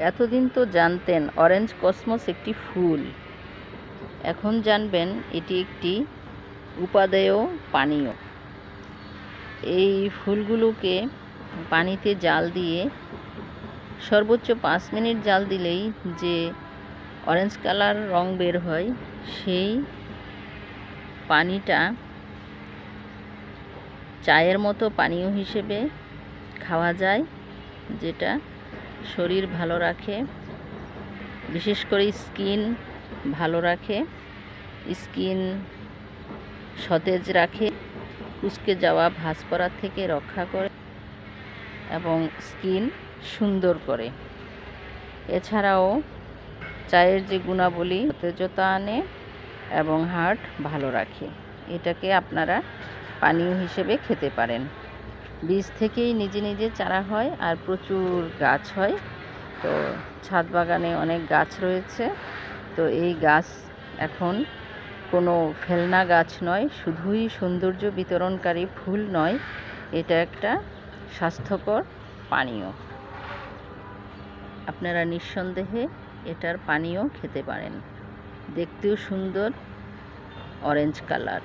এতদিন তো জানতেন অরেঞ্জ কসমস একটি ফুল, এখন জানবেন এটি একটি উপাদেয় পানীয়। এই ফুলগুলোকে পানিতে জাল দিয়ে সর্বোচ্চ 5 মিনিট জাল দিলেই যে অরেঞ্জ কালার রং বের হয়, সেই পানিটা চায়ের মতো পানীয় হিসেবে খাওয়া যায়, যেটা শরীর ভালো রাখে, বিশেষ করে স্কিন ভালো রাখে, স্কিন সতেজ রাখে, কুঁচকে যাওয়া ভাঁজ পড়া থেকে রক্ষা করে এবং স্কিন সুন্দর করে। এছাড়াও চায়ের যে গুণাবলী সতেজতা আনে এবং হার্ট ভালো রাখে। এটাকে আপনারা পানীয় হিসেবে খেতে পারেন। বীজ থেকেই নিজে নিজে চারা হয় আর প্রচুর গাছ হয়। তো ছাদ বাগানে অনেক গাছ রয়েছে। তো এই গাছ এখন কোনো ফেলনা গাছ নয়, শুধুই সৌন্দর্য বিতরণকারী ফুল নয়, এটা একটা স্বাস্থ্যকর পানীয়। আপনারা নিঃসন্দেহে এটার পানীয় খেতে পারেন। দেখতেও সুন্দর, অরেঞ্জ কালার।